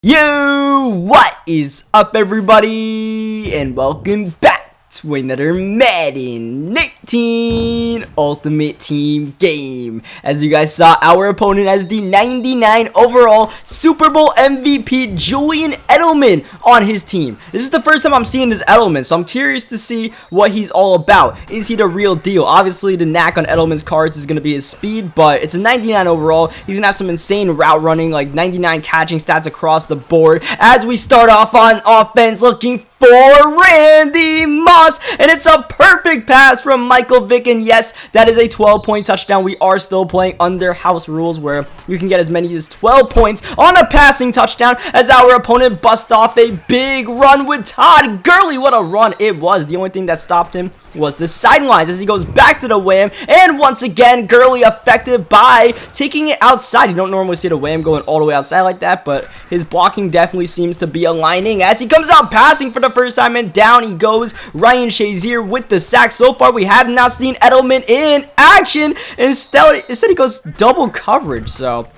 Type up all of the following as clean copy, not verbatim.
Yo, what is up everybody, and welcome back to another Madden 19 Ultimate Team game. As you guys saw, our opponent has the 99 overall Super Bowl MVP Julian Edelman on his team. This is the first time I'm seeing this Edelman, so I'm curious to see what he's all about. Is he the real deal? Obviously, the knack on Edelman's cards is going to be his speed, but it's a 99 overall. He's going to have some insane route running, like 99 catching stats across the board. As we start off on offense, looking for Randy Moss, and it's a perfect pass from Michael Vick, and yes, that is a 12-point touchdown. We are still playing under house rules where you can get as many as 12 points on a passing touchdown as our opponent busts off a big run with Todd Gurley. What a run it was. The only thing that stopped him was the sidelines as he goes back to the wham, and once again Gurley affected by taking it outside. You don't normally see the wham going all the way outside like that, but his blocking definitely seems to be aligning as he comes out passing for the first time, and down he goes. Ryan Shazier with the sack. So far we have not seen Edelman in action. Instead he goes double coverage, so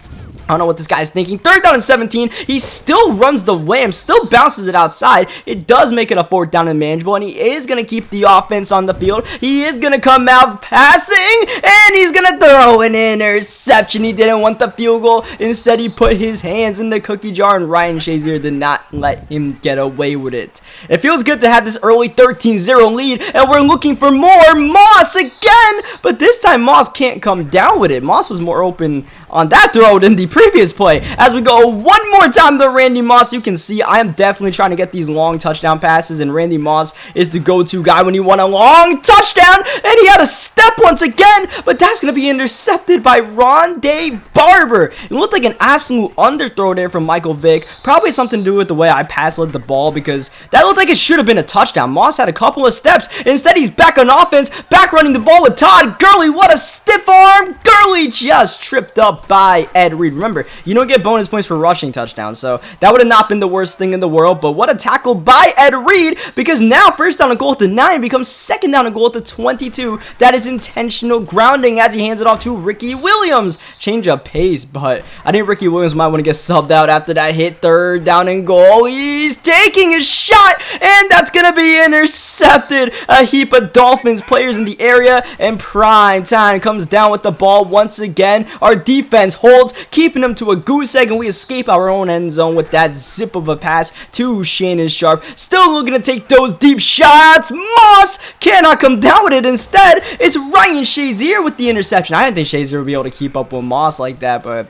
I don't know what this guy's thinking. Third down and 17. He still runs the wham, still bounces it outside. It does make it a fourth down and manageable, and he is going to keep the offense on the field. He is going to come out passing, and he's going to throw an interception. He didn't want the field goal. Instead, he put his hands in the cookie jar, and Ryan Shazier did not let him get away with it. It feels good to have this early 13-0 lead, and we're looking for more. Moss again, but this time Moss can't come down with it. Moss was more open on that throw than the previous play. As we go one more time to Randy Moss, you can see I am definitely trying to get these long touchdown passes, and Randy Moss is the go-to guy when you want a long touchdown, and he had a step once again, but that's going to be intercepted by Rondé Barber. It looked like an absolute underthrow there from Michael Vick. Probably something to do with the way I pass-led the ball, because that looked like it should have been a touchdown. Moss had a couple of steps. Instead, he's back on offense, back running the ball with Todd Gurley. What a stiff arm. Gurley just tripped up by Ed Reed. Remember, you don't get bonus points for rushing touchdowns, so that would have not been the worst thing in the world. But what a tackle by Ed Reed, because now first down and goal at the 9 becomes second down and goal at the 22. That is intentional grounding as he hands it off to Ricky Williams. Change of pace, but I think Ricky Williams might want to get subbed out after that hit. Third down and goal. He's taking his shot, and that's going to be intercepted. A heap of Dolphins players in the area, and prime time comes down with the ball once again. Our defense holds, keeping them to a goose egg, and we escape our own end zone with that zip of a pass to Shannon Sharp. Still looking to take those deep shots. Moss cannot come down with it. Instead, it's Ryan Shazier with the interception. I didn't think Shazier would be able to keep up with Moss like that, but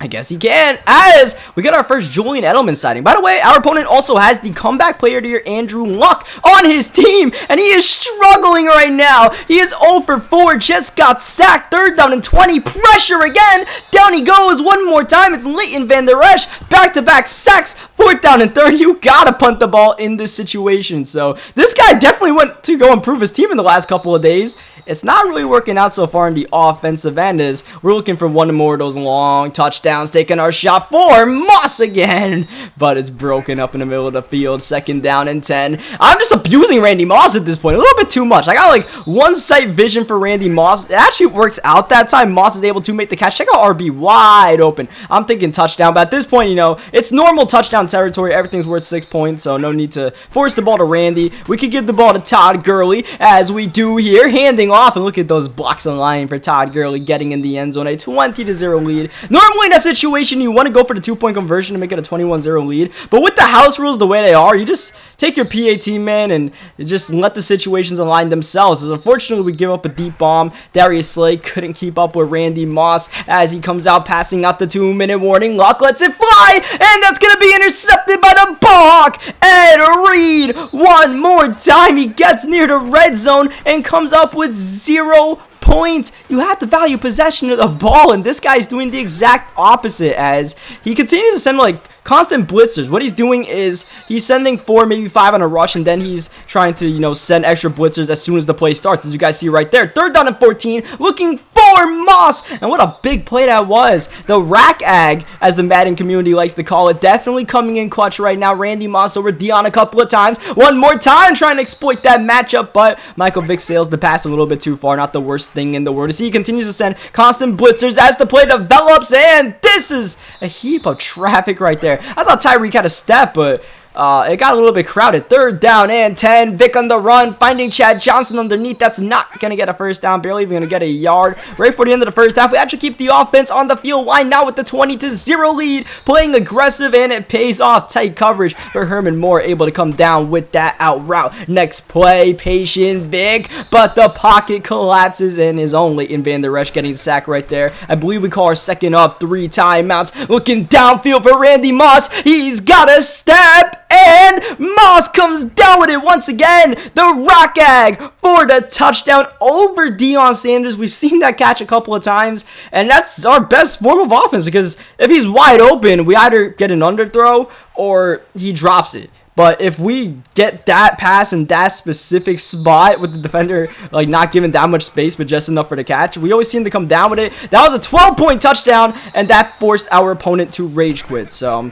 I guess he can, as we get our first Julian Edelman sighting. By the way, our opponent also has the comeback player of the year, Andrew Luck, on his team, and he is struggling right now. He is 0 for 4, just got sacked. Third down and 20, pressure again. Down he goes one more time. It's Leighton Van Der Esch, back-to-back sacks. Fourth down and 30, you gotta punt the ball in this situation. So this guy definitely went to go improve his team in the last couple of days. It's not really working out so far in the offensive end, as we're looking for one more of those long touchdowns. Taking our shot for Moss again, but it's broken up in the middle of the field. Second down and 10. I'm just abusing Randy Moss at this point a little bit too much. I got like one sight vision for Randy Moss. It actually works out that time. Moss is able to make the catch. Check out RB wide open. I'm thinking touchdown, but at this point, you know, it's normal touchdown territory. Everything's worth 6 points, so no need to force the ball to Randy. We could give the ball to Todd Gurley, as we do here, handing off, and look at those blocks in line for Todd Gurley getting in the end zone. A 20-0 lead. Normally in that situation, you want to go for the 2-point conversion to make it a 21-0 lead, but with the house rules the way they are, you just take your PAT, man, and just let the situations align themselves. As unfortunately, we give up a deep bomb. Darius Slay couldn't keep up with Randy Moss as he comes out passing out the 2-minute warning. Luck lets it fly, and that's going to be intercepted by the Ballhawk. Ed Reed, one more time, he gets near the red zone and comes up with 0 points. You have to value possession of the ball, and this guy's doing the exact opposite as he continues to send like constant blitzers. What he's doing is he's sending 4, maybe 5 on a rush, and then he's trying to, you know, send extra blitzers as soon as the play starts, as you guys see right there. Third down and 14, looking for Moss, and what a big play that was. The rack ag, as the Madden community likes to call it, definitely coming in clutch right now. Randy Moss over Dion a couple of times. One more time trying to exploit that matchup, but Michael Vick sails the pass a little bit too far. Not the worst thing in the world. As he continues to send constant blitzers as the play develops, and this is a heap of traffic right there. there. I thought Tyreek had a step, but it got a little bit crowded. 3rd down and 10. Vic on the run, finding Chad Johnson underneath. That's not going to get a first down. Barely even going to get a yard. Right for the end of the first half, we actually keep the offense on the field. Why not with the 20-0 lead? Playing aggressive, and it pays off. Tight coverage for Herman Moore, able to come down with that out route. Next play, patient Vic, but the pocket collapses and is only in Van Der Esch getting the sack right there. I believe we call our second up. 3 timeouts. Looking downfield for Randy Moss. He's got a step. And Moss comes down with it once again. The Rock Ag for the touchdown over Deion Sanders. We've seen that catch a couple of times, and that's our best form of offense, because if he's wide open, we either get an underthrow or he drops it. But if we get that pass in that specific spot with the defender like not giving that much space but just enough for the catch, we always seem to come down with it. That was a 12-point touchdown, and that forced our opponent to rage quit. So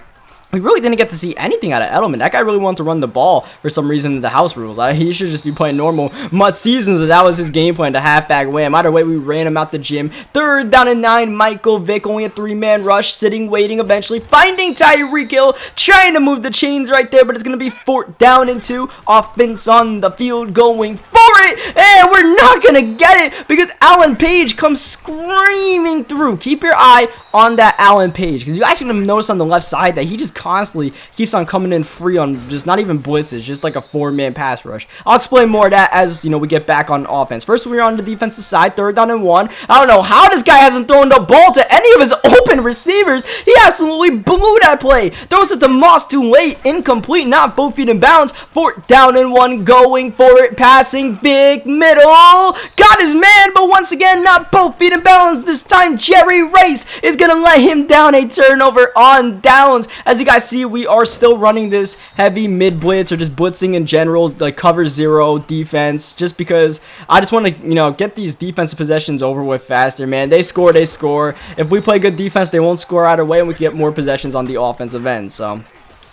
we really didn't get to see anything out of Edelman. That guy really wanted to run the ball for some reason in the house rules. He should just be playing normal MUT seasons, so that was his game plan, to halfback wham. Either way, we ran him out the gym. 3rd down and 9. Michael Vick, only a 3-man rush, sitting, waiting, eventually finding Tyreek Hill, trying to move the chains right there, but it's going to be 4th down and 2. Offense on the field, going for it, and we're not going to get it because Alan Page comes screaming through. Keep your eye on that Alan Page, because you guys are going to notice on the left side that he just constantly keeps on coming in free on just not even blitzes, just like a 4-man pass rush. I'll explain more of that as, you know, we get back on offense. First, we're on the defensive side, 3rd down and 1. I don't know how this guy hasn't thrown the ball to any of his open receivers. He absolutely blew that play. Throws it to Moss too late, incomplete, not both feet in bounds. 4th down and 1, going for it, passing, big middle, got his man, but once again, not both feet in bounds. This time, Jerry Rice is gonna let him down. A turnover on downs. As you guys see, we are still running this heavy mid blitz, or just blitzing in general, like cover 0 defense, just because I just want to, you know, get these defensive possessions over with faster, man. They score, they score. If we play good defense, they won't score either way, and we can get more possessions on the offensive end. So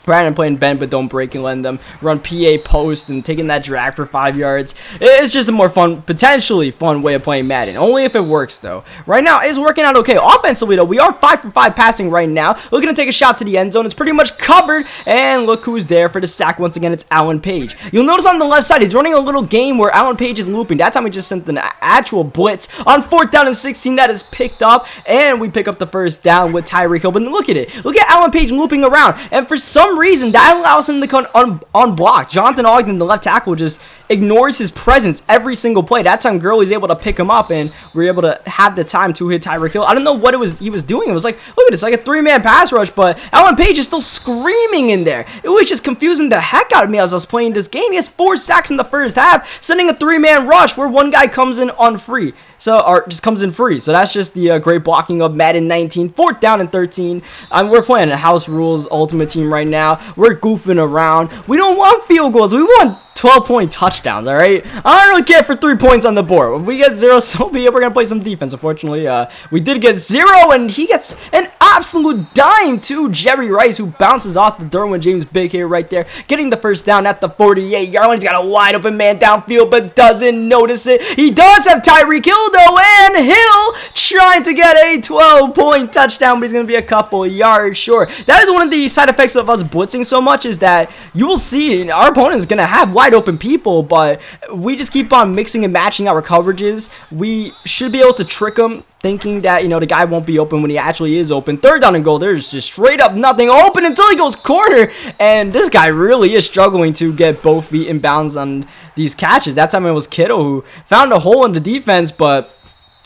rather than playing bend but don't break and lend them, run PA post and taking that drag for 5 yards. It's just a more fun, potentially fun way of playing Madden. Only if it works, though. Right now, it's working out okay. Offensively, though, we are 5 for 5 passing right now. Looking to take a shot to the end zone. It's pretty much covered. And look who's there for the sack once again. It's Alan Page. You'll notice on the left side, he's running a little game where Alan Page is looping. That time we just sent an actual blitz. On 4th down and 16, that is picked up. And we pick up the first down with Tyreek Hill. But look at it. Look at Alan Page looping around. And for some reason, that allows him to come unblocked. Jonathan Ogden, the left tackle, just ignores his presence every single play. That time, Gurley's able to pick him up, and we're able to have the time to hit Tyreek Hill. I don't know what he was doing. It was like, look at this, like a 3-man pass rush, but Alan Page is still screaming in there. It was just confusing the heck out of me as I was playing this game. He has 4 sacks in the first half, sending a 3-man rush where one guy comes in on free. Or just comes in free. So that's just the great blocking of Madden 19. 4th down and 13. We're playing a house rules ultimate team right now. We're goofing around. We don't want field goals. We want 12-point touchdowns, all right? I don't really care for 3 points on the board. If we get 0, so be it. We're going to play some defense. Unfortunately, we did get 0, and he gets an absolute dime to Jerry Rice, who bounces off the Derwin James big here right there, getting the first down at the 48-yard line. He's got a wide open man downfield, but doesn't notice it. He does have Tyreek Hill, though, and Hill trying to get a 12-point touchdown, but he's going to be a couple yards short. That is one of the side effects of us blitzing so much, is that you will see our opponent is going to have wide open people, but we just keep on mixing and matching our coverages. We should be able to trick them, thinking that, you know, the guy won't be open when he actually is open. 3rd down and goal, there's just straight up nothing open until he goes corner, and this guy really is struggling to get both feet in bounds on these catches. That time it was Kittle who found a hole in the defense, but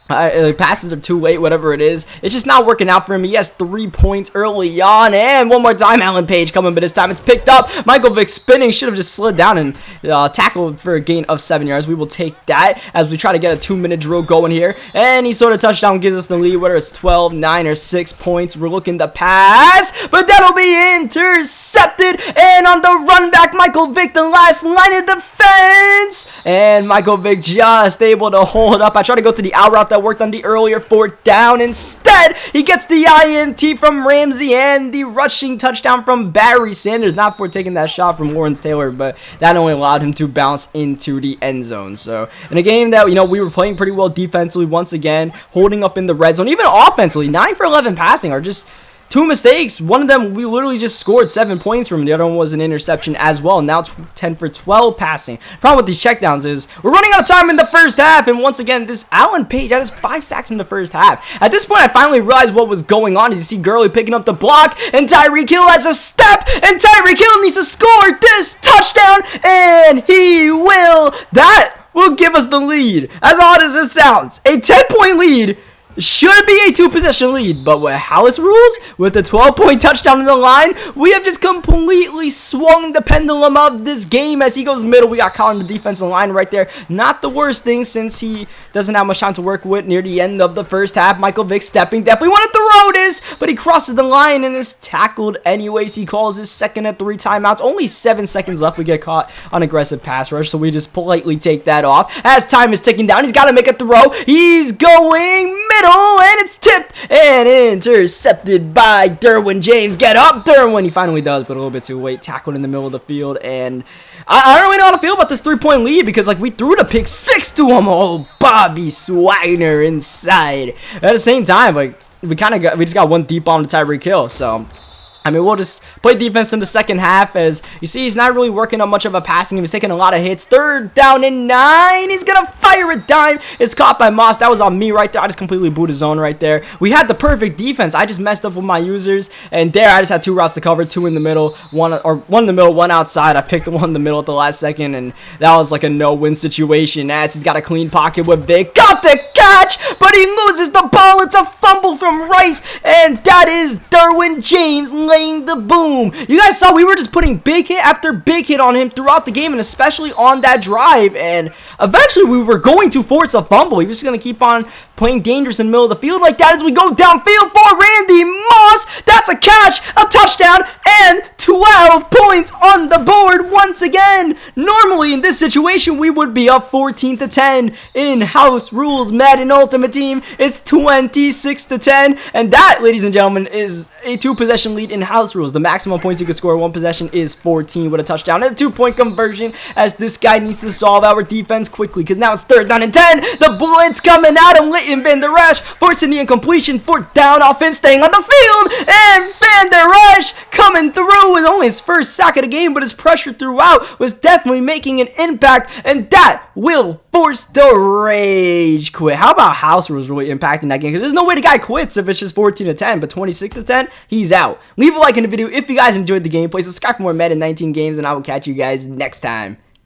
passes are too late, whatever it is. It's just not working out for him. He has 3 points early on, and one more time, Alan Page coming, but this time it's picked up. Michael Vick spinning, should have just slid down and tackled for a gain of 7 yards. We will take that as we try to get a 2-minute drill going here. Any sort of touchdown gives us the lead, whether it's 12, 9, or 6 points. We're looking to pass, but that'll be intercepted. And on the run back, Michael Vick, the last line of defense, and Michael Vick just able to hold up. I tried to go to the out route that worked on the earlier 4th down. Instead, he gets the INT from Ramsey and the rushing touchdown from Barry Sanders. Not for taking that shot from Lawrence Taylor, but that only allowed him to bounce into the end zone. So in a game that, you know, we were playing pretty well defensively once again, holding up in the red zone, even offensively, 9 for 11 passing are just 2 mistakes. One of them, we literally just scored 7 points from. The other one was an interception as well. Now it's 10 for 12 passing. Problem with these checkdowns is we're running out of time in the first half. And once again, this Alan Page had his 5 sacks in the first half. At this point, I finally realized what was going on. As you see Gurley picking up the block, and Tyreek Hill has a step, and Tyreek Hill needs to score this touchdown, and he will. That will give us the lead. As odd as it sounds, a 10-point lead should be a 2-possession lead, but with house rules, with the 12-point touchdown in the line, we have just completely swung the pendulum of this game. As he goes middle, we got caught on the defensive line right there. Not the worst thing, since he doesn't have much time to work with near the end of the first half. Michael Vick stepping, definitely wanted to throw this, but he crosses the line and is tackled anyways. He calls his 2nd and 3 timeouts. Only 7 seconds left. We get caught on aggressive pass rush, so we just politely take that off. As time is ticking down, he's got to make a throw. He's going middle, and it's tipped and intercepted by Derwin James. Get up, Derwin. He finally does, but a little bit too late. Tackled in the middle of the field, and I don't really know how to feel about this 3-point lead, because like we threw the pick 6 to him. Oh, Bobby Swagner inside. At the same time, like we just got one deep on to Tyreek Hill, so I mean, we'll just play defense in the second half. As you see, he's not really working on much of a passing. He's taking a lot of hits. 3rd down and 9. He's going to fire a dime. It's caught by Moss. That was on me right there. I just completely booted his zone right there. We had the perfect defense. I just messed up with my users. And there, I just had 2 routes to cover. 2 in the middle. One in the middle, 1 outside. I picked the one in the middle at the last second. And that was like a no-win situation, as he's got a clean pocket with Vic. Got the catch, but he loses the ball. It's a fumble from Rice. And that is Derwin James laying the boom. You guys saw we were just putting big hit after big hit on him throughout the game, and especially on that drive, and eventually we were going to force a fumble. He was just going to keep on playing dangerous in the middle of the field like that as we go downfield for Randy Moss. That's a catch, a touchdown, and 12 points on the board once again. Normally in this situation we would be up 14-10 in house rules Madden Ultimate Team. It's 26-10, and that, ladies and gentlemen, is a 2-possession lead in house rules. The maximum points you can score in 1 possession is 14 with a touchdown and a 2-point conversion, as this guy needs to solve our defense quickly, because now it's 3rd down and 10. The blitz coming out of Litton Van Der Esch, forcing the incompletion. 4th down, offense staying on the field, and Van Der Esch coming through with only his 1st sack of the game, but his pressure throughout was definitely making an impact, and that will force the rage quit. How about house rules really impacting that game? Because there's no way the guy quits if it's just 14-10, but 26-10, he's out. Leave a like in the video if you guys enjoyed the gameplay. Subscribe for more Madden 19 games, and I will catch you guys next time.